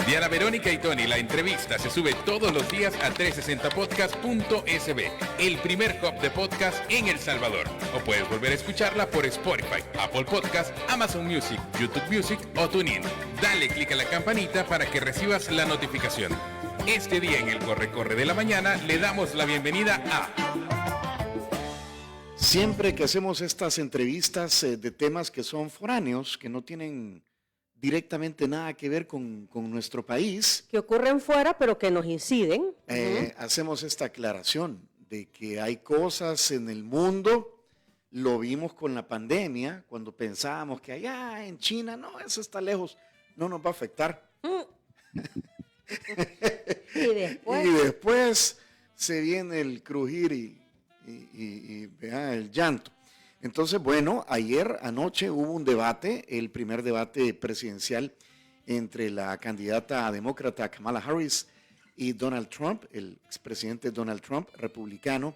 Diana Verónica y Tony, la entrevista se sube todos los días a 360podcast.sb, el primer hub de podcast en El Salvador. O puedes volver a escucharla por Spotify, Apple Podcast, Amazon Music, YouTube Music o TuneIn. Dale clic a la campanita para que recibas la notificación. Este día en el Corre de la Mañana le damos la bienvenida a... Siempre que hacemos estas entrevistas de temas que son foráneos, que no tienen directamente nada que ver con nuestro país, que ocurren fuera pero que nos inciden, hacemos esta aclaración de que hay cosas en el mundo, lo vimos con la pandemia, cuando pensábamos que allá en China, no, eso está lejos, no nos va a afectar. Y después se viene el crujir y el llanto. Entonces, bueno, anoche hubo un debate, el primer debate presidencial entre la candidata demócrata Kamala Harris y Donald Trump, el expresidente Donald Trump, republicano.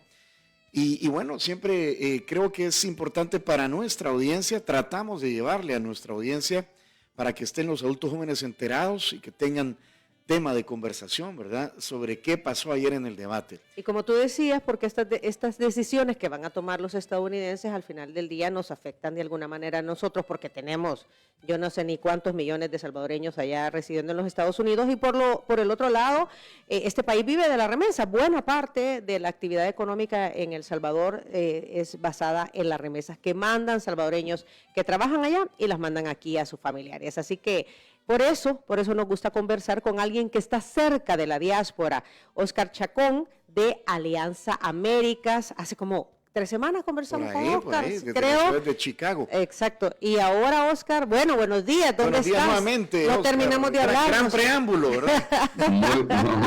Y bueno, siempre creo que es importante para nuestra audiencia, tratamos de llevarle a nuestra audiencia para que estén los adultos jóvenes enterados y que tengan tema de conversación, ¿verdad?, sobre qué pasó ayer en el debate. Y como tú decías, porque estas decisiones que van a tomar los estadounidenses al final del día nos afectan de alguna manera a nosotros, porque tenemos, yo no sé ni cuántos millones de salvadoreños allá residiendo en los Estados Unidos, y por el otro lado, este país vive de la remesa. Buena parte de la actividad económica en El Salvador es basada en las remesas que mandan salvadoreños que trabajan allá y las mandan aquí a sus familiares. Así que por eso nos gusta conversar con alguien que está cerca de la diáspora. Óscar Chacón, de Alianza Américas. Hace como 3 semanas conversamos con Óscar, creo. Desde Chicago. Exacto. Y ahora, Óscar, buenos días. ¿Dónde estás? Días nuevamente, no Óscar, terminamos de hablar. Gran preámbulo, ¿verdad?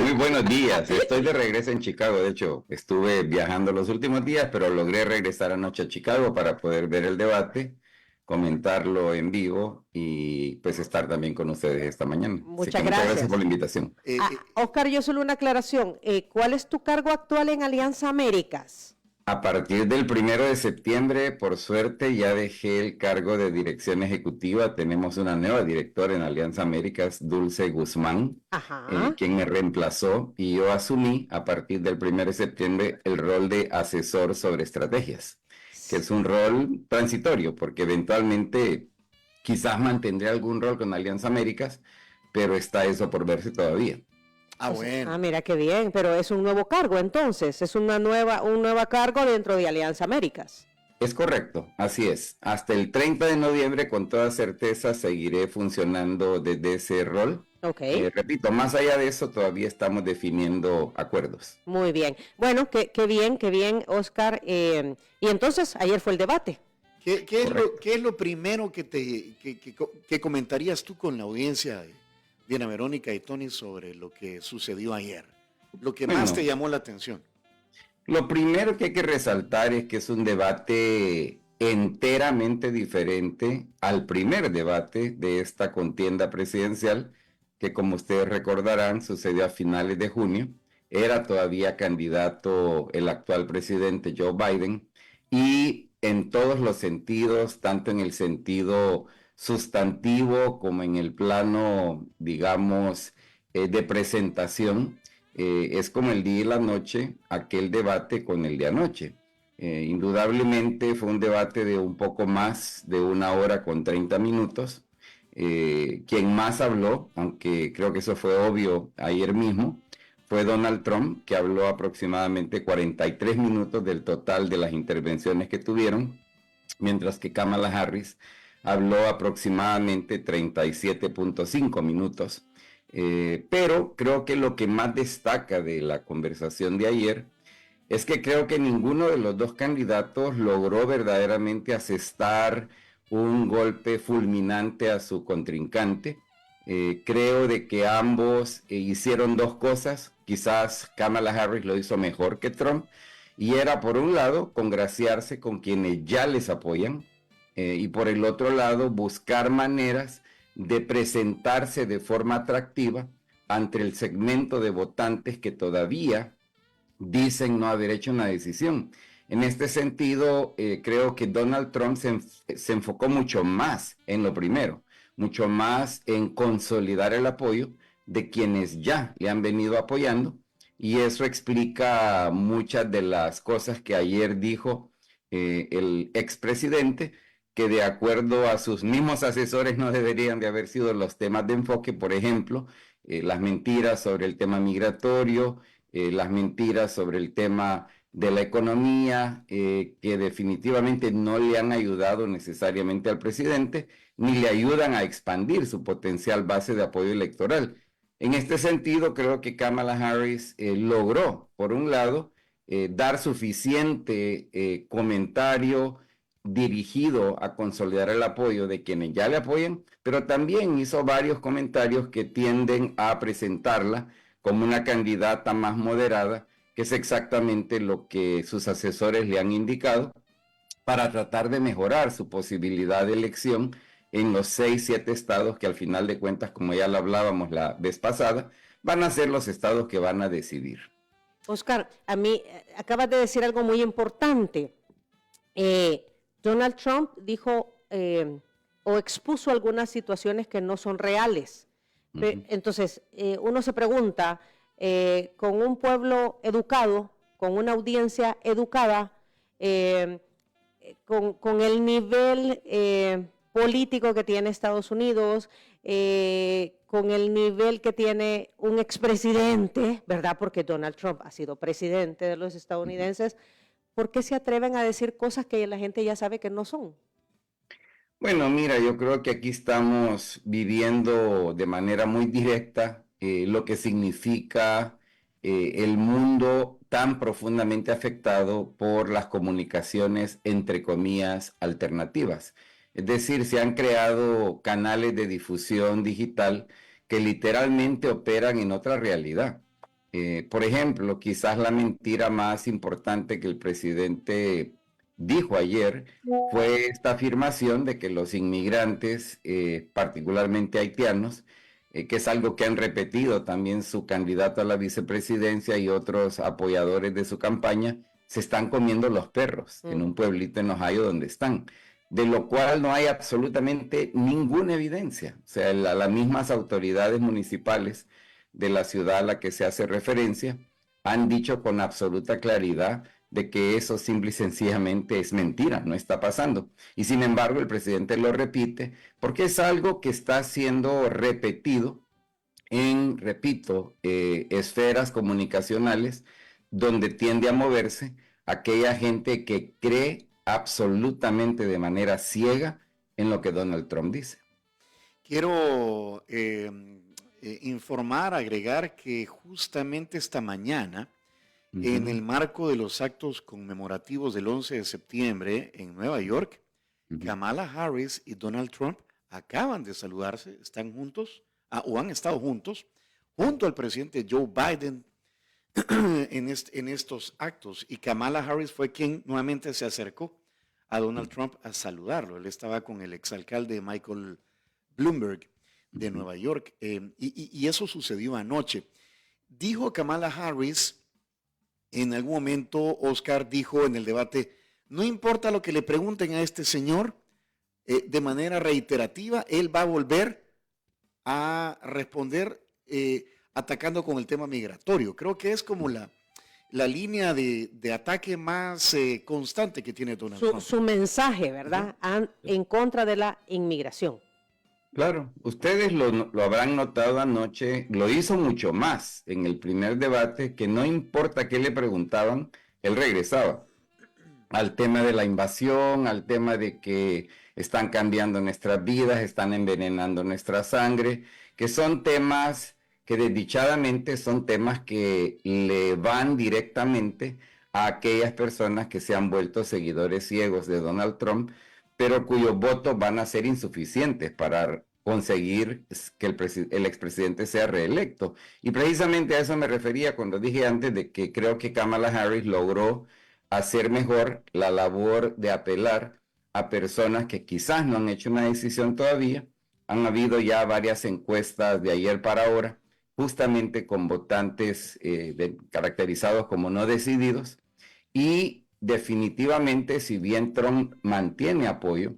Muy buenos días. Estoy de regreso en Chicago. De hecho, estuve viajando los últimos días, pero logré regresar anoche a Chicago para poder ver el debate, comentarlo en vivo y pues estar también con ustedes esta mañana. Muchas gracias por la invitación. Óscar, yo solo una aclaración. ¿Cuál es tu cargo actual en Alianza Américas? A partir del 1 de septiembre, por suerte, ya dejé el cargo de dirección ejecutiva. Tenemos una nueva directora en Alianza Américas, Dulce Guzmán, quien me reemplazó, y yo asumí a partir del 1 de septiembre el rol de asesor sobre estrategias, que es un rol transitorio, porque eventualmente quizás mantendré algún rol con Alianza Américas, pero está eso por verse todavía. Bueno. Mira qué bien, pero es un nuevo cargo entonces, es un nuevo cargo dentro de Alianza Américas. Es correcto, así es. Hasta el 30 de noviembre, con toda certeza, seguiré funcionando desde ese rol. Okay. Repito, más allá de eso, todavía estamos definiendo acuerdos. Muy bien. Bueno, qué bien, Óscar. Y entonces, ayer fue el debate. ¿Qué es lo primero que comentarías tú con la audiencia, Diana Verónica y Tony, sobre lo que sucedió ayer? Lo que más te llamó la atención. Lo primero que hay que resaltar es que es un debate enteramente diferente al primer debate de esta contienda presidencial, que, como ustedes recordarán, sucedió a finales de junio. Era todavía candidato el actual presidente Joe Biden, y en todos los sentidos, tanto en el sentido sustantivo como en el plano, digamos, de presentación, es como el día y la noche aquel debate con el de anoche. Indudablemente fue un debate de un poco más de 1 hora con 30 minutos. Quien más habló, aunque creo que eso fue obvio ayer mismo, fue Donald Trump, que habló aproximadamente 43 minutos del total de las intervenciones que tuvieron, mientras que Kamala Harris habló aproximadamente 37.5 minutos. Pero creo que lo que más destaca de la conversación de ayer es que creo que ninguno de los dos candidatos logró verdaderamente asestar un golpe fulminante a su contrincante. Creo de que ambos hicieron dos cosas. Quizás Kamala Harris lo hizo mejor que Trump, y era, por un lado, congraciarse con quienes ya les apoyan, y por el otro lado, buscar maneras de presentarse de forma atractiva ante el segmento de votantes que todavía dicen no haber hecho una decisión. En este sentido, creo que Donald Trump se enfocó mucho más en lo primero, mucho más en consolidar el apoyo, de quienes ya le han venido apoyando, y eso explica muchas de las cosas que ayer dijo el expresidente, que de acuerdo a sus mismos asesores no deberían de haber sido los temas de enfoque. Por ejemplo, las mentiras sobre el tema migratorio, las mentiras sobre el tema de la economía, que definitivamente no le han ayudado necesariamente al presidente, ni le ayudan a expandir su potencial base de apoyo electoral. En este sentido, creo que Kamala Harris logró, por un lado, dar suficiente comentario dirigido a consolidar el apoyo de quienes ya le apoyan, pero también hizo varios comentarios que tienden a presentarla como una candidata más moderada, que es exactamente lo que sus asesores le han indicado, para tratar de mejorar su posibilidad de elección en los 6, 7 estados que al final de cuentas, como ya lo hablábamos la vez pasada, van a ser los estados que van a decidir. Oscar, a mí acabas de decir algo muy importante. Donald Trump dijo o expuso algunas situaciones que no son reales. Entonces, uno se pregunta, con un pueblo educado, con una audiencia educada, con el nivel político que tiene Estados Unidos, con el nivel que tiene un expresidente, ¿verdad? Porque Donald Trump ha sido presidente de los estadounidenses. ¿Por qué se atreven a decir cosas que la gente ya sabe que no son? Bueno, mira, yo creo que aquí estamos viviendo de manera muy directa lo que significa el mundo tan profundamente afectado por las comunicaciones, entre comillas, alternativas. Es decir, se han creado canales de difusión digital que literalmente operan en otra realidad. Por ejemplo, quizás la mentira más importante que el presidente dijo ayer fue esta afirmación de que los inmigrantes, particularmente haitianos, que es algo que han repetido también su candidato a la vicepresidencia y otros apoyadores de su campaña, se están comiendo los perros en un pueblito en Ohio donde están, de lo cual no hay absolutamente ninguna evidencia. O sea, las mismas autoridades municipales de la ciudad a la que se hace referencia han dicho con absoluta claridad de que eso simple y sencillamente es mentira, no está pasando. Y sin embargo, el presidente lo repite porque es algo que está siendo repetido en, repito, esferas comunicacionales donde tiende a moverse aquella gente que cree absolutamente de manera ciega en lo que Donald Trump dice. Quiero informar, agregar que justamente esta mañana, en el marco de los actos conmemorativos del 11 de septiembre en Nueva York, Kamala Harris y Donald Trump acaban de saludarse, están juntos, o han estado juntos, junto al presidente Joe Biden en estos actos. Y Kamala Harris fue quien nuevamente se acercó a Donald Trump a saludarlo. Él estaba con el exalcalde Michael Bloomberg de Nueva York, y eso sucedió anoche. Dijo Kamala Harris, en algún momento, Oscar dijo en el debate, no importa lo que le pregunten a este señor, de manera reiterativa, él va a volver a responder atacando con el tema migratorio. Creo que es como la línea de ataque más constante que tiene Donald Trump. Su mensaje, ¿verdad? En contra de la inmigración. Claro, ustedes lo habrán notado anoche, lo hizo mucho más en el primer debate, que no importa qué le preguntaban, él regresaba al tema de la invasión, al tema de que están cambiando nuestras vidas, están envenenando nuestra sangre, que son temas que desdichadamente son temas que le van directamente a aquellas personas que se han vuelto seguidores ciegos de Donald Trump, pero cuyos votos van a ser insuficientes para conseguir que el expresidente sea reelecto. Y precisamente a eso me refería cuando dije antes de que creo que Kamala Harris logró hacer mejor la labor de apelar a personas que quizás no han hecho una decisión todavía. Han habido ya varias encuestas de ayer para ahora, justamente con votantes caracterizados como no decididos, y definitivamente, si bien Trump mantiene apoyo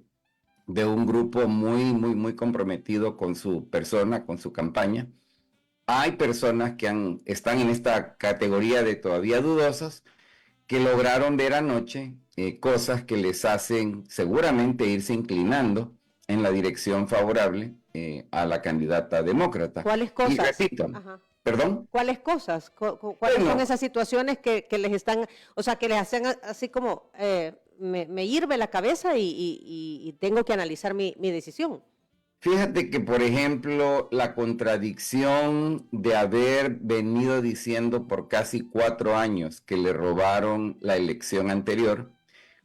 de un grupo muy comprometido con su persona, con su campaña, hay personas que están en esta categoría de todavía dudosos, que lograron ver anoche cosas que les hacen seguramente irse inclinando en la dirección favorable a la candidata demócrata. ¿Cuáles Y cosas? repito, Ajá. ¿perdón? ¿Cuáles cosas? ¿Cuáles Bueno, son esas situaciones que les están, o sea, que les hacen así como, me hierve la cabeza y tengo que analizar mi decisión? fíjate que, por ejemplo, la contradicción de haber venido diciendo por casi 4 años que le robaron la elección anterior,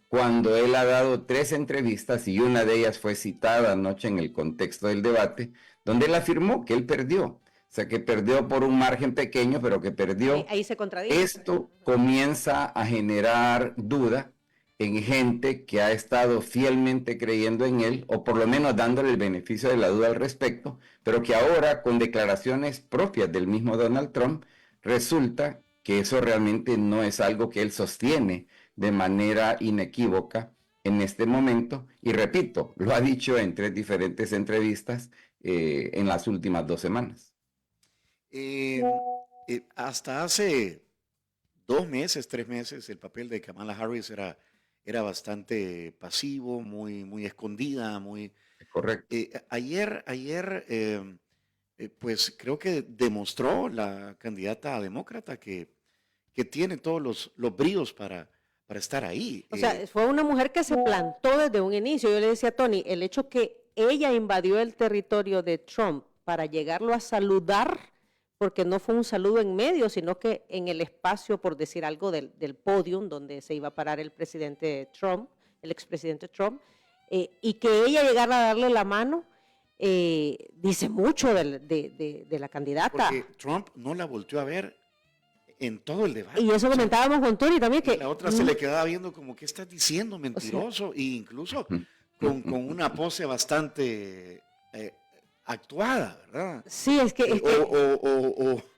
cuando él ha dado 3 entrevistas y una de ellas fue citada anoche en el contexto del debate, donde él afirmó que él perdió. O sea, que perdió por un margen pequeño, pero que perdió. Ahí se contradice. Esto comienza a generar duda en gente que ha estado fielmente creyendo en él, o por lo menos dándole el beneficio de la duda al respecto, pero que ahora, con declaraciones propias del mismo Donald Trump, resulta que eso realmente no es algo que él sostiene de manera inequívoca en este momento. Y repito, lo ha dicho en 3 diferentes entrevistas en las últimas 2 semanas. Hasta hace 2 meses, 3 meses, el papel de Kamala Harris era bastante pasivo, muy escondida, muy... Correcto. Pues creo que demostró la candidata demócrata que tiene todos los bríos para estar ahí. O sea, fue una mujer que se plantó desde un inicio. Yo le decía a Tony, el hecho que ella invadió el territorio de Trump para llegarlo a saludar, porque no fue un saludo en medio, sino que en el espacio, por decir algo, del podium donde se iba a parar el presidente Trump, el expresidente Trump, y que ella llegara a darle la mano, dice mucho de la candidata. Porque Trump no la volteó a ver en todo el debate. Y eso comentábamos con Tony también, que la otra se le quedaba viendo como, ¿qué estás diciendo, mentiroso? O sea, e incluso con una pose bastante actuada, ¿verdad? Sí, es que...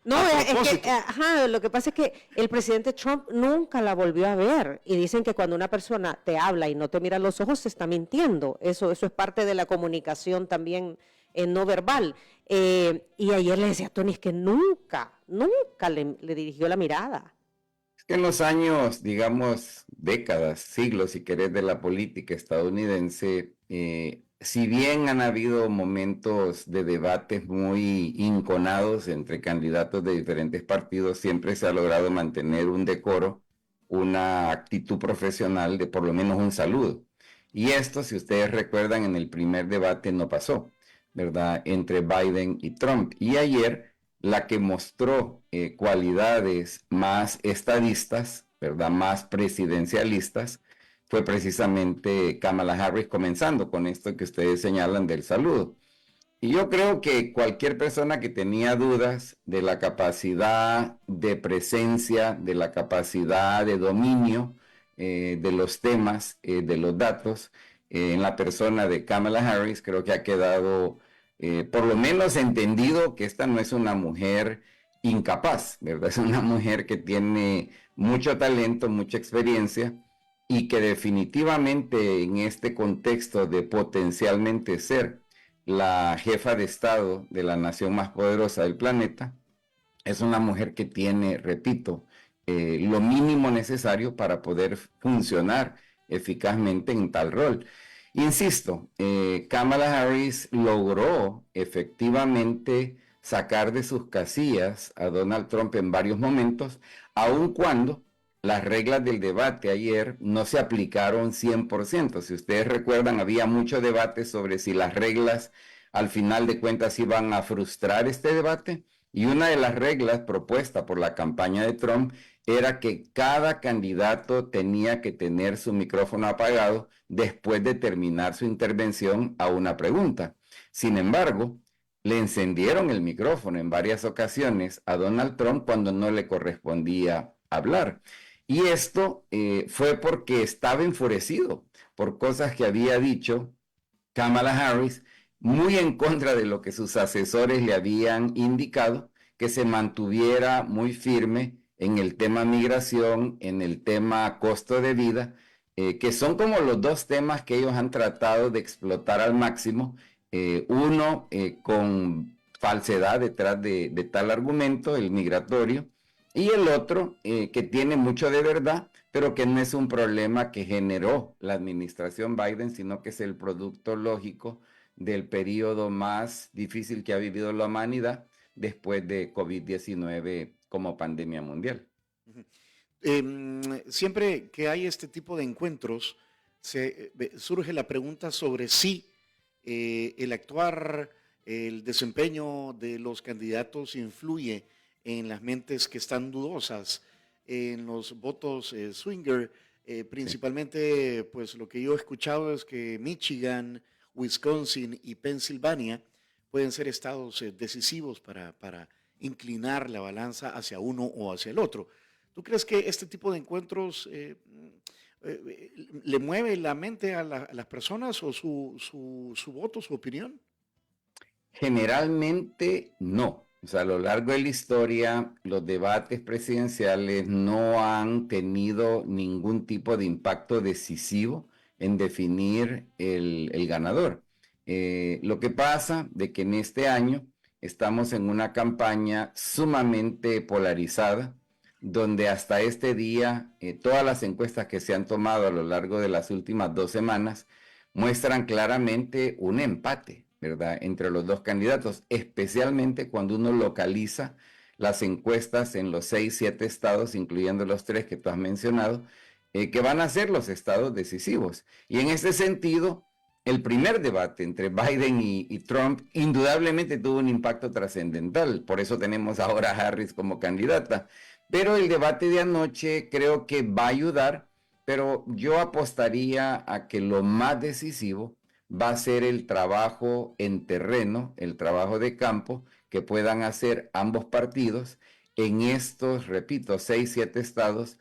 no, es que, ajá, lo que pasa es que el presidente Trump nunca la volvió a ver, y dicen que cuando una persona te habla y no te mira a los ojos, se está mintiendo. Eso es parte de la comunicación también no verbal. Y ayer le decía a Tony, es que nunca le dirigió la mirada. Es que en los años, digamos, décadas, siglos, si querés, de la política estadounidense, si bien han habido momentos de debates muy enconados entre candidatos de diferentes partidos, siempre se ha logrado mantener un decoro, una actitud profesional de por lo menos un saludo. Y esto, si ustedes recuerdan, en el primer debate no pasó, ¿verdad?, entre Biden y Trump. Y ayer, la que mostró cualidades más estadistas, ¿verdad?, más presidencialistas, fue precisamente Kamala Harris, comenzando con esto que ustedes señalan del saludo. Y yo creo que cualquier persona que tenía dudas de la capacidad de presencia, de la capacidad de dominio de los temas, de los datos, en la persona de Kamala Harris, creo que ha quedado por lo menos entendido que esta no es una mujer incapaz, ¿verdad? Es una mujer que tiene mucho talento, mucha experiencia, y que definitivamente en este contexto de potencialmente ser la jefa de Estado de la nación más poderosa del planeta, es una mujer que tiene, repito, lo mínimo necesario para poder funcionar eficazmente en tal rol. Insisto, Kamala Harris logró efectivamente sacar de sus casillas a Donald Trump en varios momentos, aun cuando las reglas del debate ayer no se aplicaron 100%. Si ustedes recuerdan, había mucho debate sobre si las reglas al final de cuentas iban a frustrar este debate. Y una de las reglas propuesta por la campaña de Trump era que cada candidato tenía que tener su micrófono apagado después de terminar su intervención a una pregunta. Sin embargo, le encendieron el micrófono en varias ocasiones a Donald Trump cuando no le correspondía hablar. Y esto fue porque estaba enfurecido por cosas que había dicho Kamala Harris, muy en contra de lo que sus asesores le habían indicado, que se mantuviera muy firme en el tema migración, en el tema costo de vida, que son como los dos temas que ellos han tratado de explotar al máximo, uno con falsedad detrás de tal argumento, el migratorio, y el otro que tiene mucho de verdad, pero que no es un problema que generó la administración Biden, sino que es el producto lógico del periodo más difícil que ha vivido la humanidad después de COVID-19 como pandemia mundial. Siempre que hay este tipo de encuentros, surge la pregunta sobre si el actuar, el desempeño de los candidatos influye en las mentes que están dudosas, en los votos swinger. Principalmente, pues lo que yo he escuchado es que Michigan, Wisconsin y Pensilvania pueden ser estados decisivos para inclinar la balanza hacia uno o hacia el otro. ¿Tú crees que este tipo de encuentros le mueve la mente a las personas o su voto, su opinión? Generalmente no. O sea, a lo largo de la historia, los debates presidenciales no han tenido ningún tipo de impacto decisivo en definir el ganador. Lo que pasa de que en este año estamos en una campaña sumamente polarizada, donde hasta este día todas las encuestas que se han tomado a lo largo de las últimas 2 semanas muestran claramente un empate, ¿verdad?, entre los dos candidatos, especialmente cuando uno localiza las encuestas en los 6, 7 estados, incluyendo los 3 que tú has mencionado, que van a ser los estados decisivos. Y en ese sentido, el primer debate entre Biden y Trump indudablemente tuvo un impacto trascendental. Por eso tenemos ahora a Harris como candidata. Pero el debate de anoche creo que va a ayudar, pero yo apostaría a que lo más decisivo va a ser el trabajo en terreno, el trabajo de campo que puedan hacer ambos partidos en estos, repito, 6, 7 estados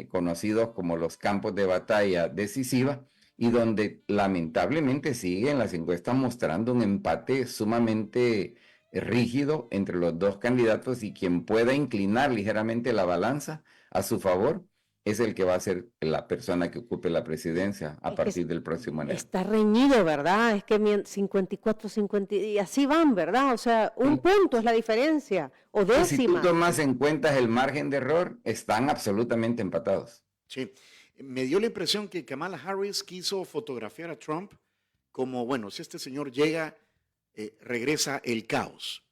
conocidos como los campos de batalla decisiva, y donde lamentablemente siguen las encuestas mostrando un empate sumamente rígido entre los dos candidatos, y quien pueda inclinar ligeramente la balanza a su favor es el que va a ser la persona que ocupe la presidencia a partir del próximo enero. Está reñido, ¿verdad? Es que 54, 50 y así van, ¿verdad? O sea, un punto es la diferencia, o décima. Si tú tomas en cuenta el margen de error, están absolutamente empatados. Sí, me dio la impresión que Kamala Harris quiso fotografiar a Trump como, bueno, si este señor llega, regresa el caos.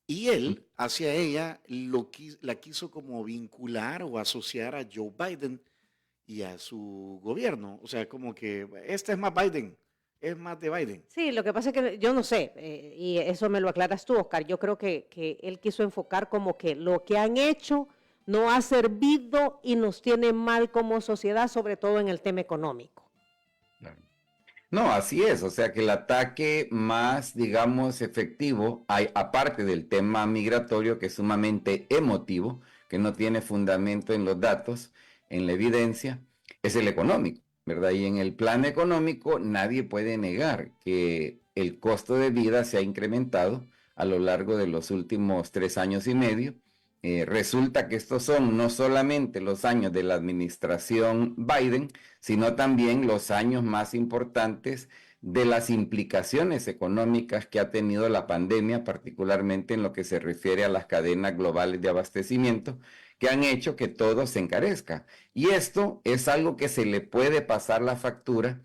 Y él, hacia ella, la quiso como vincular o asociar a Joe Biden y a su gobierno. O sea, como que este es más Biden, es más de Biden. Sí, lo que pasa es que yo no sé, y eso me lo aclaras tú, Oscar. Yo creo que él quiso enfocar como que lo que han hecho no ha servido y nos tiene mal como sociedad, sobre todo en el tema económico. No, así es, o sea que el ataque más, digamos, efectivo, aparte del tema migratorio, que es sumamente emotivo, que no tiene fundamento en los datos, en la evidencia, es el económico, ¿verdad? Y en el plan económico nadie puede negar que el costo de vida se ha incrementado a lo largo de los últimos 3 años y medio. Resulta que estos son no solamente los años de la administración Biden, sino también los años más importantes de las implicaciones económicas que ha tenido la pandemia, particularmente en lo que se refiere a las cadenas globales de abastecimiento, que han hecho que todo se encarezca. Y esto es algo que se le puede pasar la factura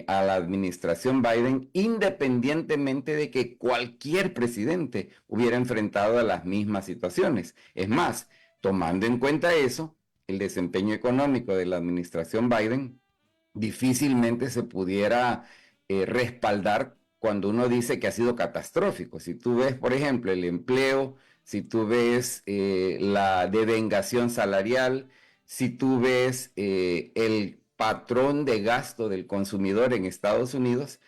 a la administración Biden, independientemente de que cualquier presidente hubiera enfrentado a las mismas situaciones. Es más, tomando en cuenta eso, el desempeño económico de la administración Biden difícilmente se pudiera respaldar cuando uno dice que ha sido catastrófico. Si tú ves, por ejemplo, el empleo, si tú ves la devengación salarial, si tú ves el patrón de gasto del consumidor en Estados Unidos,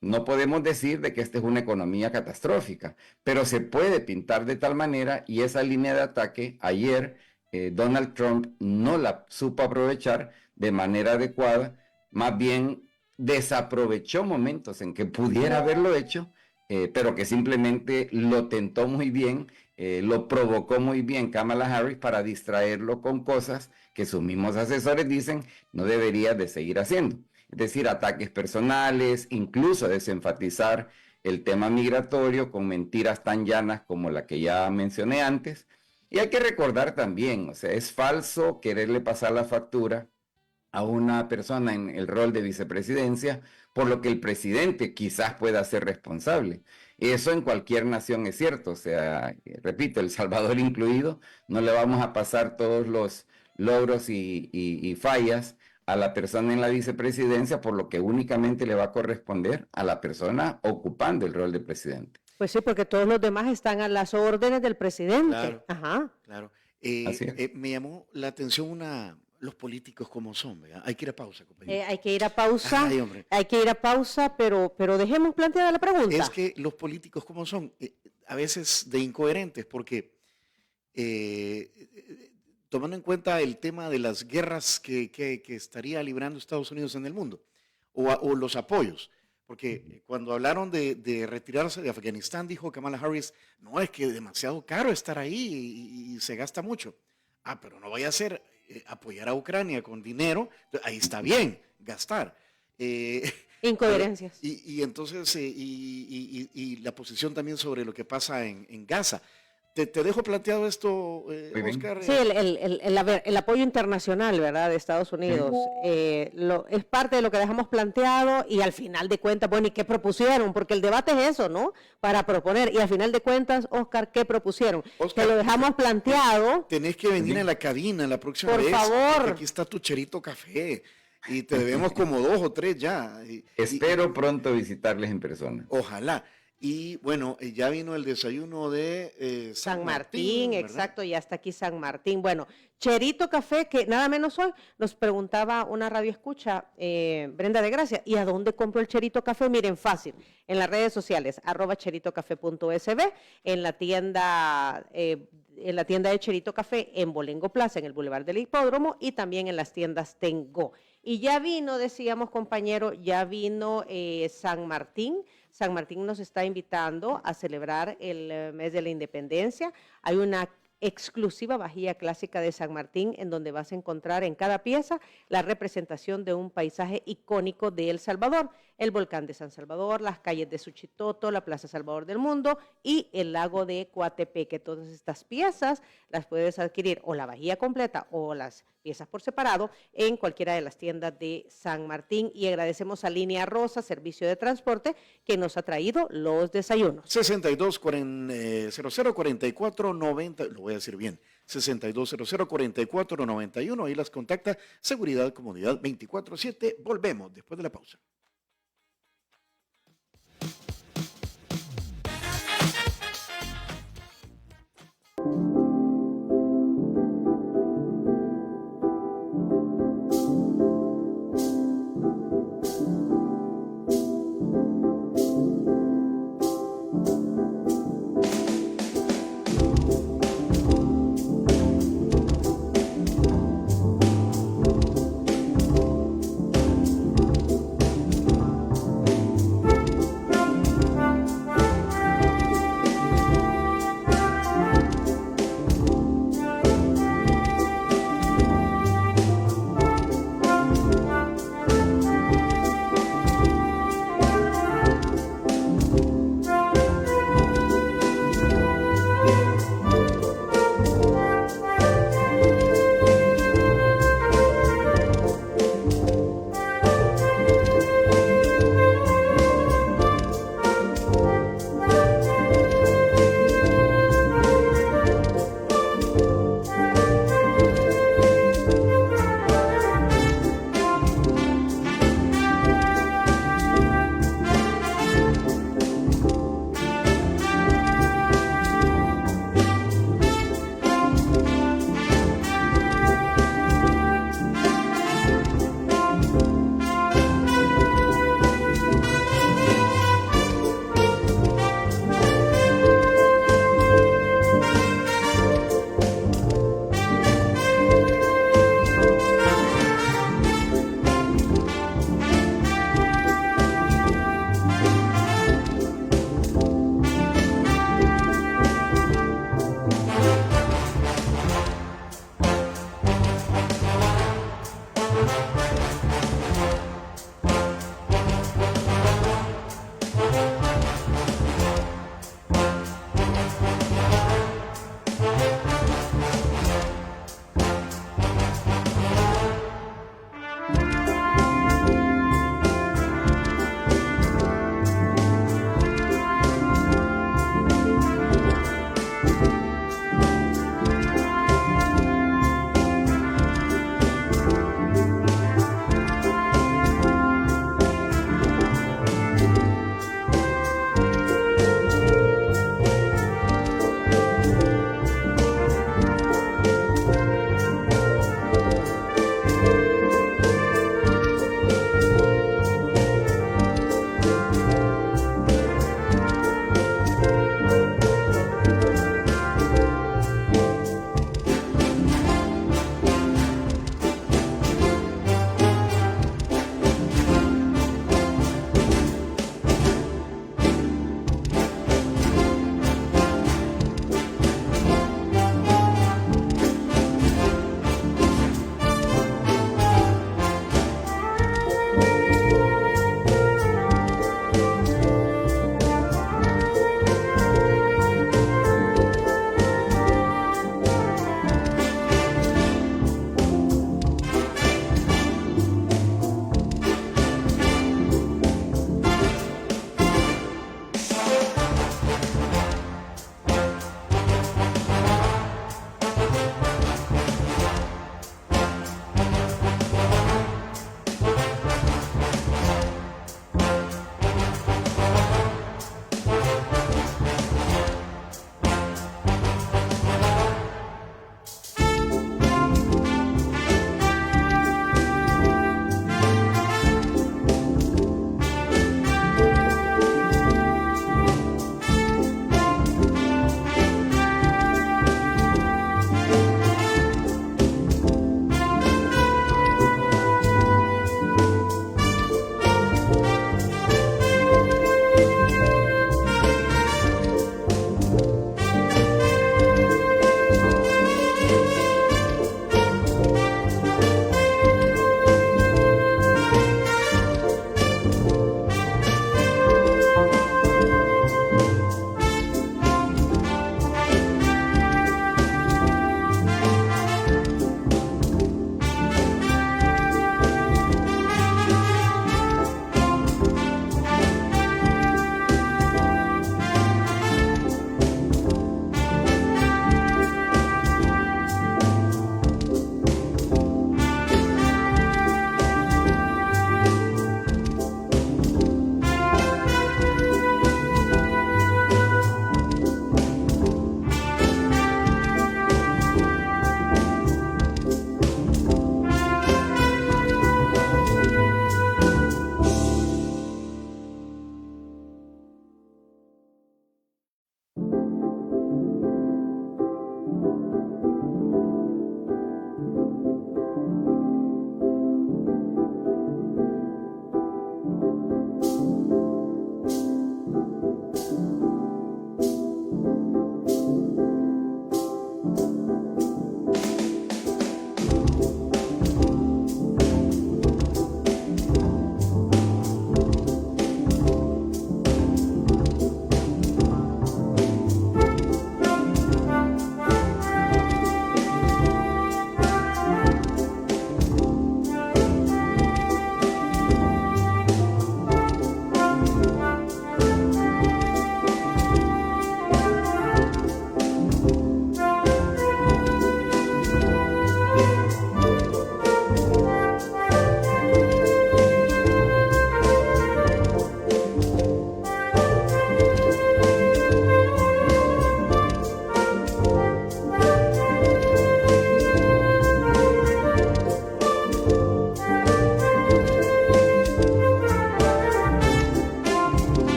no podemos decir de que esta es una economía catastrófica, pero se puede pintar de tal manera, y esa línea de ataque ayer Donald Trump no la supo aprovechar de manera adecuada, más bien desaprovechó momentos en que pudiera haberlo hecho, pero que simplemente lo tentó muy bien, lo provocó muy bien Kamala Harris para distraerlo con cosas que sus mismos asesores dicen no debería de seguir haciendo. Es decir, ataques personales, incluso desenfatizar el tema migratorio con mentiras tan llanas como la que ya mencioné antes. Y hay que recordar también, o sea, es falso quererle pasar la factura a una persona en el rol de vicepresidencia, por lo que el presidente quizás pueda ser responsable. Eso en cualquier nación es cierto, o sea, repito, El Salvador incluido, no le vamos a pasar todos los logros y fallas a la persona en la vicepresidencia, por lo que únicamente le va a corresponder a la persona ocupando el rol de presidente. Pues sí, porque todos los demás están a las órdenes del presidente. Claro, Ajá. claro. Así es. Me llamó la atención los políticos como son, ¿verdad? Hay que ir a pausa, compañero. Hay que ir a pausa. Ay, hombre. Hay que ir a pausa, pero dejemos planteada la pregunta. Es que los políticos como son, a veces de incoherentes, porque tomando en cuenta el tema de las guerras que estaría librando Estados Unidos en el mundo, o los apoyos, porque cuando hablaron de retirarse de Afganistán, dijo Kamala Harris, no, es que es demasiado caro estar ahí y se gasta mucho. Pero no vaya a ser apoyar a Ucrania con dinero, ahí está bien, gastar. Incoherencias. Y entonces, y la posición también sobre lo que pasa en Gaza. Te dejo planteado esto, Oscar. Sí, el apoyo internacional, ¿verdad?, de Estados Unidos. Es parte de lo que dejamos planteado y al final de cuentas, bueno, ¿y qué propusieron? Porque el debate es eso, ¿no? Para proponer. Y al final de cuentas, Oscar, ¿qué propusieron? Oscar, que lo dejamos planteado. Tenés que venir a la cabina la próxima Por vez. favor. Aquí está tu Cherito Café. Y te debemos como 2 o 3 ya. Espero pronto visitarles en persona. Ojalá. Y bueno, ya vino el desayuno de San Martín, ¿verdad? exacto, ya está aquí San Martín. Bueno, Cherito Café, que nada menos hoy, nos preguntaba una radio escucha, Brenda de Gracia, ¿y a dónde compro el Cherito Café? Miren, fácil, en las redes sociales, @cheritocafé.sb, en la tienda de Cherito Café en Bolengo Plaza, en el Boulevard del Hipódromo, y también en las tiendas Tengo. Y ya vino, decíamos compañero, ya vino San Martín. San Martín nos está invitando a celebrar el mes de la independencia. Hay una exclusiva vajilla clásica de San Martín en donde vas a encontrar en cada pieza la representación de un paisaje icónico de El Salvador, el volcán de San Salvador, las calles de Suchitoto, la Plaza Salvador del Mundo y el lago de Coatepeque. Todas estas piezas las puedes adquirir o la vajilla completa o las piezas por separado en cualquiera de las tiendas de San Martín, y agradecemos a Línea Rosa, servicio de transporte, que nos ha traído los desayunos. 62004490, lo voy a decir bien, 62004491, ahí las contacta. Seguridad, comodidad 24/7. Volvemos después de la pausa.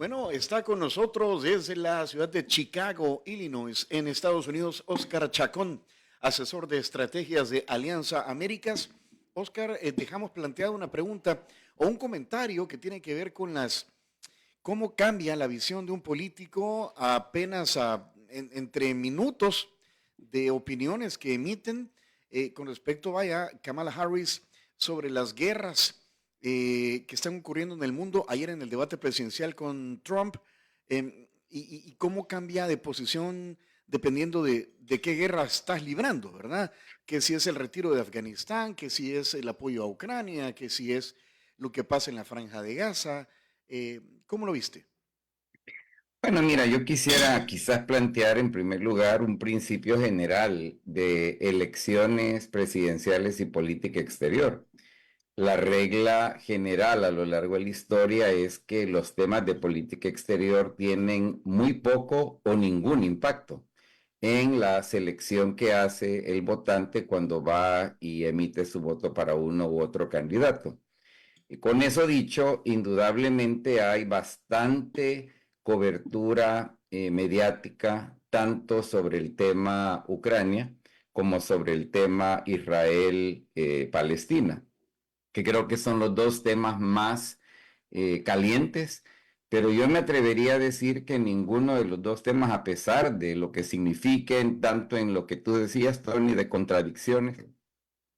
Bueno, está con nosotros desde la ciudad de Chicago, Illinois, en Estados Unidos, Óscar Chacón, asesor de estrategias de Alianza Américas. Óscar, dejamos planteada una pregunta o un comentario que tiene que ver con cómo cambia la visión de un político apenas entre minutos de opiniones que emiten con respecto, Kamala Harris, sobre las guerras que están ocurriendo en el mundo, ayer en el debate presidencial con Trump, y cómo cambia de posición dependiendo de qué guerra estás librando, ¿verdad? Que si es el retiro de Afganistán, que si es el apoyo a Ucrania, que si es lo que pasa en la Franja de Gaza. ¿Cómo lo viste? Bueno, mira, yo quisiera quizás plantear en primer lugar un principio general de elecciones presidenciales y política exterior. La regla general a lo largo de la historia es que los temas de política exterior tienen muy poco o ningún impacto en la selección que hace el votante cuando va y emite su voto para uno u otro candidato. Y con eso dicho, indudablemente hay bastante cobertura mediática, tanto sobre el tema Ucrania como sobre el tema Israel-Palestina, que creo que son los dos temas más calientes, pero yo me atrevería a decir que ninguno de los dos temas, a pesar de lo que signifiquen, tanto en lo que tú decías, Tony, de contradicciones,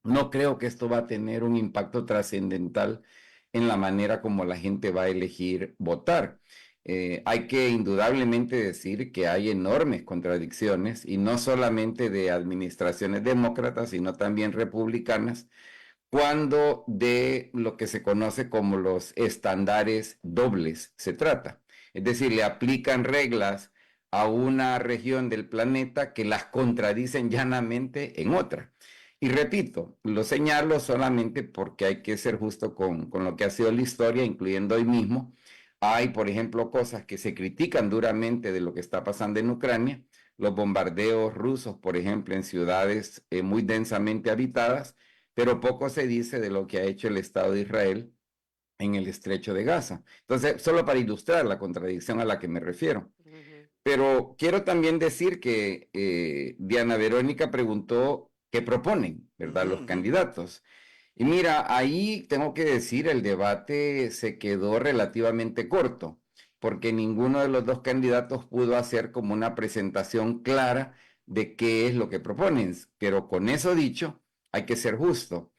no creo que esto va a tener un impacto trascendental en la manera como la gente va a elegir votar. Hay que indudablemente decir que hay enormes contradicciones, y no solamente de administraciones demócratas, sino también republicanas, cuando de lo que se conoce como los estándares dobles se trata. Es decir, le aplican reglas a una región del planeta que las contradicen llanamente en otra. Y repito, lo señalo solamente porque hay que ser justo con lo que ha sido la historia, incluyendo hoy mismo. Hay, por ejemplo, cosas que se critican duramente de lo que está pasando en Ucrania, los bombardeos rusos, por ejemplo, en ciudades muy densamente habitadas, pero poco se dice de lo que ha hecho el Estado de Israel en el Estrecho de Gaza. Entonces, solo para ilustrar la contradicción a la que me refiero. Pero quiero también decir que Diana Verónica preguntó qué proponen, ¿verdad?, los candidatos. Y mira, ahí tengo que decir, el debate se quedó relativamente corto, porque ninguno de los dos candidatos pudo hacer como una presentación clara de qué es lo que proponen. Pero con eso dicho, hay que ser justo.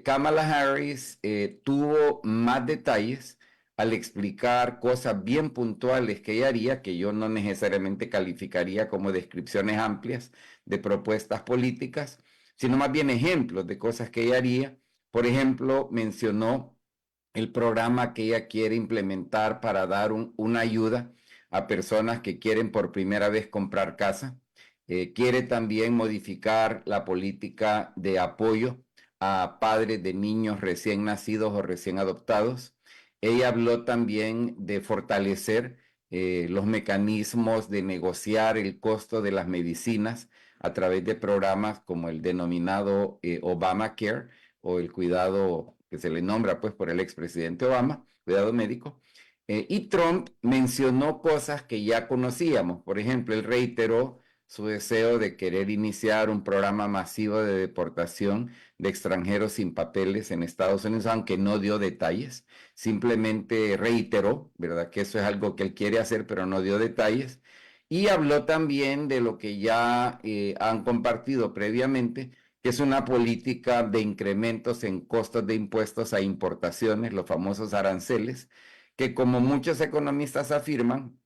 Kamala Harris tuvo más detalles al explicar cosas bien puntuales que ella haría, que yo no necesariamente calificaría como descripciones amplias de propuestas políticas, sino más bien ejemplos de cosas que ella haría. Por ejemplo, mencionó el programa que ella quiere implementar para dar una ayuda a personas que quieren por primera vez comprar casa. Quiere también modificar la política de apoyo a padres de niños recién nacidos o recién adoptados. Ella habló también de fortalecer los mecanismos de negociar el costo de las medicinas a través de programas como el denominado Obamacare, o el cuidado que se le nombra pues por el expresidente Obama, cuidado médico. Y Trump mencionó cosas que ya conocíamos. Por ejemplo, él reiteró su deseo de querer iniciar un programa masivo de deportación de extranjeros sin papeles en Estados Unidos, aunque no dio detalles, simplemente reiteró, ¿verdad?, que eso es algo que él quiere hacer, pero no dio detalles. Y habló también de lo que ya han compartido previamente, que es una política de incrementos en costos de impuestos a importaciones, los famosos aranceles, que como muchos economistas afirman,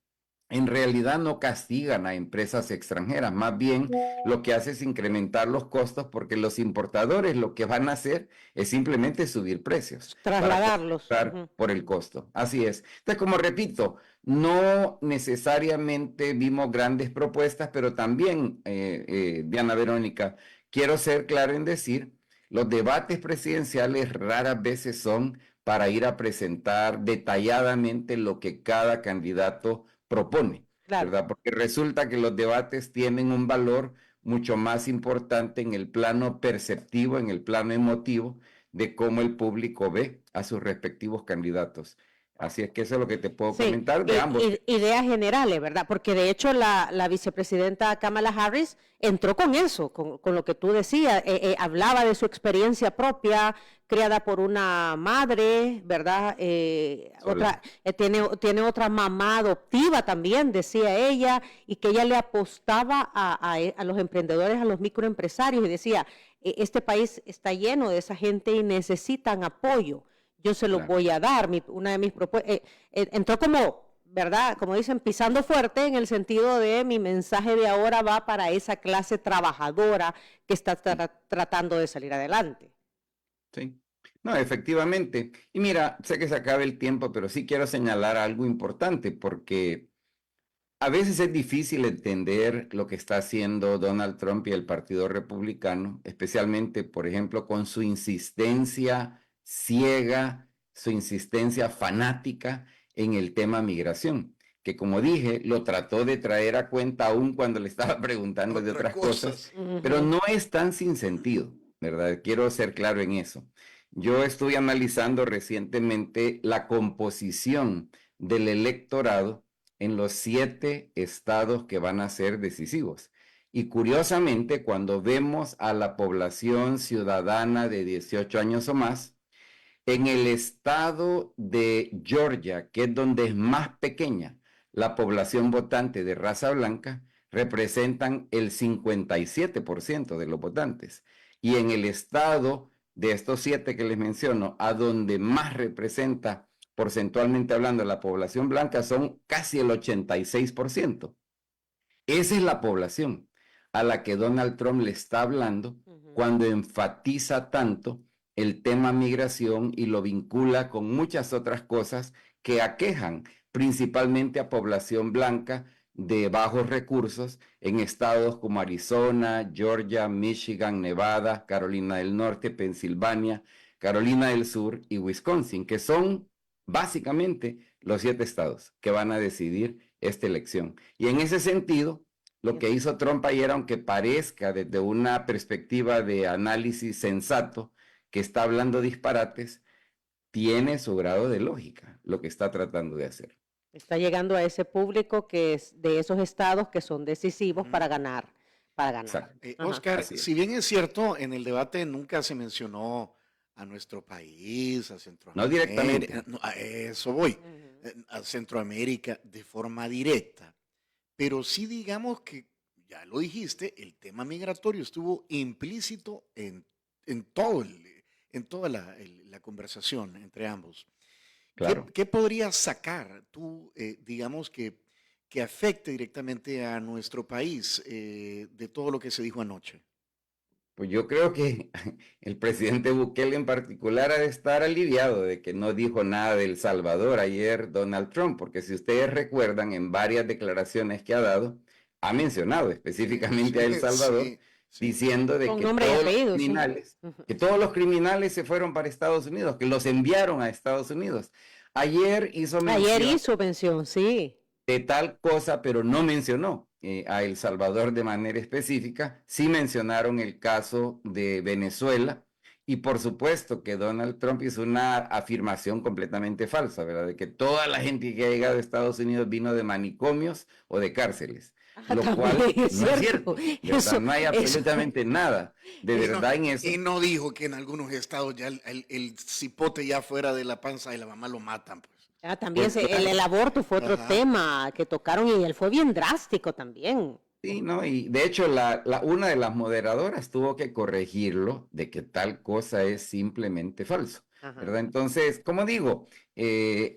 en realidad no castigan a empresas extranjeras, más bien lo que hace es incrementar los costos, porque los importadores lo que van a hacer es simplemente subir precios. Trasladarlos. Por el costo. Así es. Entonces, como repito, no necesariamente vimos grandes propuestas, pero también, Diana Verónica, quiero ser claro en decir, los debates presidenciales raras veces son para ir a presentar detalladamente lo que cada candidato propone, Claro. ¿verdad? Porque resulta que los debates tienen un valor mucho más importante en el plano perceptivo, en el plano emotivo, de cómo el público ve a sus respectivos candidatos. Así es que eso es lo que te puedo Sí, comentar de ambos. ideas generales, ¿verdad? Porque de hecho la vicepresidenta Kamala Harris entró con eso, con lo que tú decías, hablaba de su experiencia propia, criada por una madre, ¿verdad? Tiene otra mamá adoptiva también, decía ella, y que ella le apostaba a los emprendedores, a los microempresarios, y decía, este país está lleno de esa gente y necesitan apoyo. Yo se lo voy a dar. Una de mis propuestas, entró como, ¿verdad? Como dicen, pisando fuerte en el sentido de mi mensaje de ahora va para esa clase trabajadora que está tratando de salir adelante. Sí, no, efectivamente. Y mira, sé que se acaba el tiempo, pero sí quiero señalar algo importante porque a veces es difícil entender lo que está haciendo Donald Trump y el Partido Republicano, especialmente, por ejemplo, con su insistencia ciega, su insistencia fanática en el tema migración, que como dije, lo trató de traer a cuenta aún cuando le estaba preguntando de otras cosas, pero no es tan sin sentido, ¿verdad? Quiero ser claro en eso. Yo estuve analizando recientemente la composición del electorado en los 7 estados que van a ser decisivos. Y curiosamente, cuando vemos a la población ciudadana de 18 años o más, en el estado de Georgia, que es donde es más pequeña la población votante de raza blanca, representan el 57% de los votantes. Y en el estado de estos 7 que les menciono, a donde más representa porcentualmente hablando la población blanca, son casi el 86%. Esa es la población a la que Donald Trump le está hablando cuando enfatiza tanto el tema migración y lo vincula con muchas otras cosas que aquejan principalmente a población blanca de bajos recursos en estados como Arizona, Georgia, Michigan, Nevada, Carolina del Norte, Pensilvania, Carolina del Sur y Wisconsin, que son básicamente los 7 estados que van a decidir esta elección. Y en ese sentido, lo que hizo Trump ayer, aunque parezca desde una perspectiva de análisis sensato, que está hablando disparates, tiene su grado de lógica lo que está tratando de hacer. Está llegando a ese público que es de esos estados que son decisivos para ganar. Oscar, si bien es cierto, en el debate nunca se mencionó a nuestro país, a Centroamérica. No directamente. A eso voy. A Centroamérica de forma directa. Pero sí digamos que, ya lo dijiste, el tema migratorio estuvo implícito en toda la conversación entre ambos. Claro. ¿Qué podrías sacar tú, digamos, que afecte directamente a nuestro país de todo lo que se dijo anoche? Pues yo creo que el presidente Bukele en particular ha de estar aliviado de que no dijo nada de El Salvador ayer Donald Trump, porque si ustedes recuerdan en varias declaraciones que ha dado, ha mencionado específicamente a El Salvador, diciendo de que todos los criminales se fueron para Estados Unidos, que los enviaron a Estados Unidos. Ayer hizo mención, sí. De tal cosa, pero no mencionó a El Salvador de manera específica. Sí mencionaron el caso de Venezuela y por supuesto que Donald Trump hizo una afirmación completamente falsa, ¿verdad? De que toda la gente que ha llegado a Estados Unidos vino de manicomios o de cárceles. Lo cual no es cierto, no hay absolutamente nada de verdad en eso. Y no dijo que en algunos estados ya el cipote ya fuera de la panza de la mamá lo matan, pues. También el aborto fue otro tema que tocaron y él fue bien drástico también. Sí, ¿no? Y de hecho una de las moderadoras tuvo que corregirlo de que tal cosa es simplemente falso, ¿verdad? Entonces, como digo,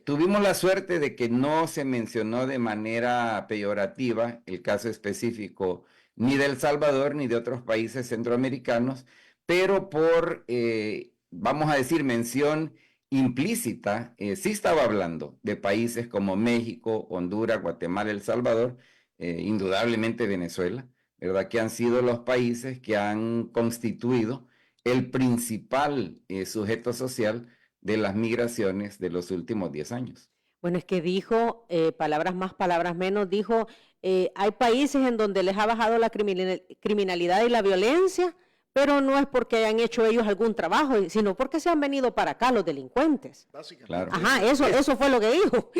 tuvimos la suerte de que no se mencionó de manera peyorativa el caso específico ni de El Salvador ni de otros países centroamericanos, pero por, vamos a decir, mención implícita, sí estaba hablando de países como México, Honduras, Guatemala, El Salvador, indudablemente Venezuela, ¿verdad? Que han sido los países que han constituido el principal sujeto social de las migraciones de los últimos 10 años. Bueno, es que dijo, palabras más, palabras menos, dijo, hay países en donde les ha bajado la criminalidad y la violencia, pero no es porque hayan hecho ellos algún trabajo, sino porque se han venido para acá los delincuentes. Básicamente. Claro. Ajá, eso fue lo que dijo.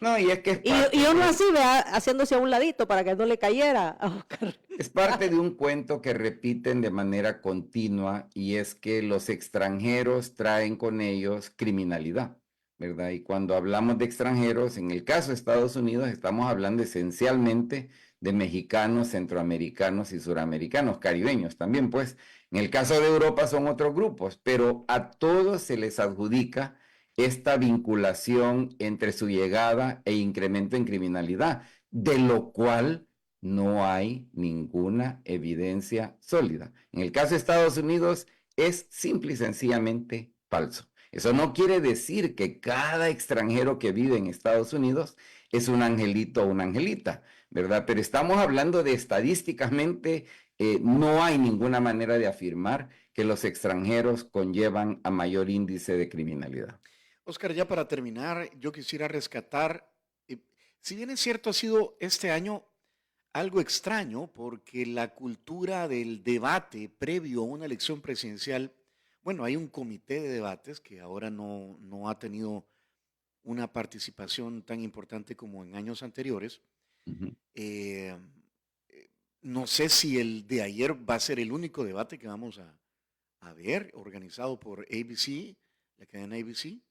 No, y es que es Y parte, uno pues, así, vea, haciéndose a un ladito para que no le cayera a Oscar. es parte de un cuento que repiten de manera continua y es que los extranjeros traen con ellos criminalidad, ¿verdad? Y cuando hablamos de extranjeros, en el caso de Estados Unidos, estamos hablando esencialmente de mexicanos, centroamericanos y suramericanos, caribeños también, pues. En el caso de Europa son otros grupos, pero a todos se les adjudica esta vinculación entre su llegada e incremento en criminalidad, de lo cual no hay ninguna evidencia sólida. En el caso de Estados Unidos es simple y sencillamente falso. Eso no quiere decir que cada extranjero que vive en Estados Unidos es un angelito o una angelita, ¿verdad? Pero estamos hablando de estadísticamente, no hay ninguna manera de afirmar que los extranjeros conllevan a mayor índice de criminalidad. Oscar, ya para terminar, yo quisiera rescatar, si bien es cierto, ha sido este año algo extraño porque la cultura del debate previo a una elección presidencial, bueno, hay un comité de debates que ahora no ha tenido una participación tan importante como en años anteriores. Ujú. Eh, no sé si el de ayer va a ser el único debate que vamos a ver, organizado por ABC, la cadena ABC,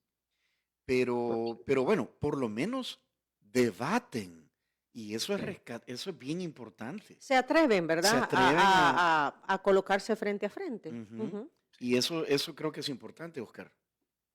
pero bueno, por lo menos debaten. Y eso es, eso es bien importante. Se atreven, ¿verdad? Se atreven A colocarse frente a frente. Ujú. Ujú. Y eso creo que es importante, Oscar.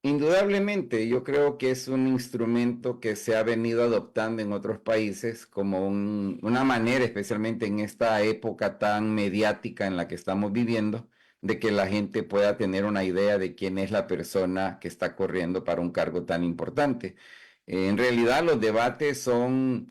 Indudablemente, yo creo que es un instrumento que se ha venido adoptando en otros países como una manera, especialmente en esta época tan mediática en la que estamos viviendo, de que la gente pueda tener una idea de quién es la persona que está corriendo para un cargo tan importante. En realidad, los debates son,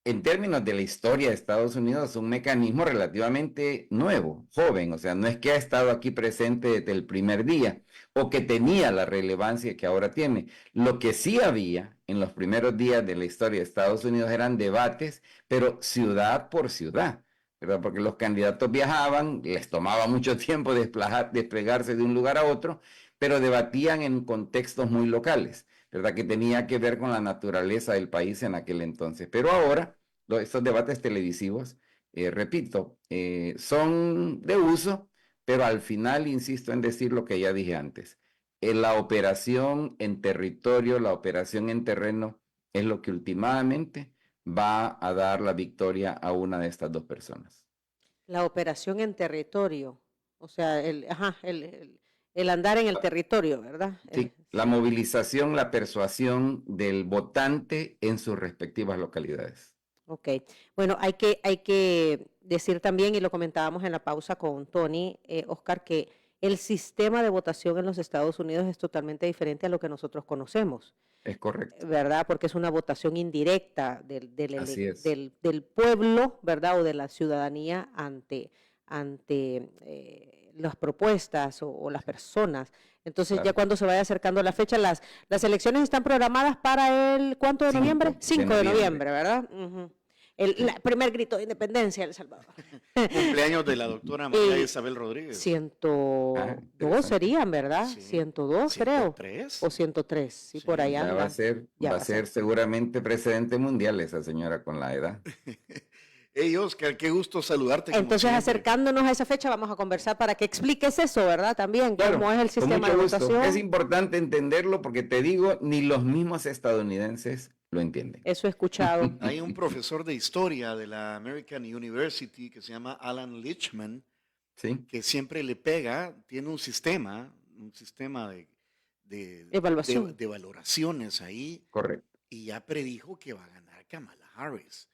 en términos de la historia de Estados Unidos, un mecanismo relativamente nuevo, joven, o sea, no es que ha estado aquí presente desde el primer día o que tenía la relevancia que ahora tiene. Lo que sí había en los primeros días de la historia de Estados Unidos eran debates, pero ciudad por ciudad, ¿verdad? Porque los candidatos viajaban, les tomaba mucho tiempo desplegarse de un lugar a otro, pero debatían en contextos muy locales, ¿verdad? Que tenía que ver con la naturaleza del país en aquel entonces. Pero ahora, estos debates televisivos, repito, son de uso, pero al final insisto en decir lo que ya dije antes. La operación en territorio, la operación en terreno, es lo que últimamente va a dar la victoria a una de estas dos personas. La operación en territorio, o sea, el andar en el territorio, ¿verdad? Sí, la movilización, la persuasión del votante en sus respectivas localidades. Ok, bueno, hay que decir también, y lo comentábamos en la pausa con Tony, Oscar, que el sistema de votación en los Estados Unidos es totalmente diferente a lo que nosotros conocemos, Es correcto. ¿verdad? Porque es una votación indirecta Así es. del pueblo, ¿verdad? O de la ciudadanía ante las propuestas o las personas. Entonces, Claro. ya cuando se vaya acercando la fecha, las elecciones están programadas para el, ¿cuánto de 5 noviembre? de 5 de noviembre. noviembre, ¿verdad? Ujú. El primer grito de independencia de El Salvador. Cumpleaños de la doctora María Isabel Rodríguez. 102 interesante. serían, ¿verdad? Sí. 102, creo. 103. O 103, sí, por allá Ya anda. va a ser, Ya va a ser seguramente presidente mundial esa señora con la edad. Hey, Oscar, qué gusto saludarte. como Entonces, siempre. acercándonos a esa fecha, vamos a conversar para que expliques eso, ¿verdad? También, Claro, cómo es el con sistema de mucho gusto. votación. Es importante entenderlo porque te digo, ni los mismos estadounidenses lo entienden. Eso he escuchado. Hay un profesor de historia de la American University que se llama Alan Lichman, ¿Sí? que siempre le pega, tiene un sistema de Evaluación. de valoraciones ahí, Correcto. y ya predijo que va a ganar Kamala Harris.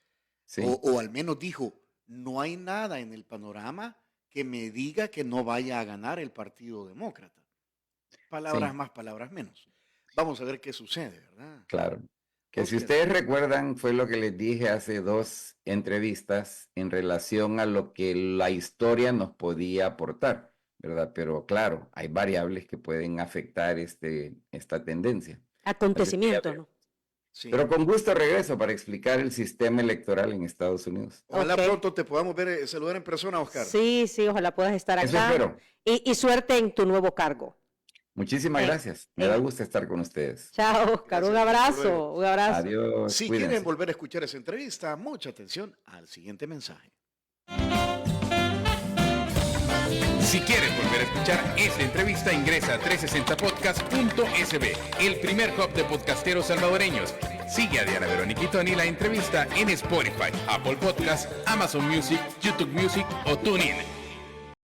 Sí. O al menos dijo, no hay nada en el panorama que me diga que no vaya a ganar el Partido Demócrata. Palabras Sí. más, palabras menos. Vamos a ver qué sucede, ¿verdad? Claro. Que si Oscar. ustedes recuerdan, fue lo que les dije hace 2 entrevistas en relación a lo que la historia nos podía aportar, ¿verdad? Pero claro, hay variables que pueden afectar esta tendencia. Acontecimiento, Así que ¿no? Sí. Pero con gusto regreso para explicar el sistema electoral en Estados Unidos. Ojalá Ok. pronto te podamos ver, saludar en persona, Oscar. Sí, sí, ojalá puedas estar Eso acá. espero. Y suerte en tu nuevo cargo. Muchísimas Eh, gracias. Me da gusto estar con ustedes. Chao, Oscar. Un Gracias, hasta luego. abrazo. Un abrazo. Adiós. Si cuídense. quieren volver a escuchar esa entrevista, mucha atención al siguiente mensaje. Si quieres volver a escuchar esta entrevista, ingresa a 360podcast.sb, el primer hub de podcasteros salvadoreños. Sigue a Diana Verónica y Tony la entrevista en Spotify, Apple Podcasts, Amazon Music, YouTube Music o TuneIn.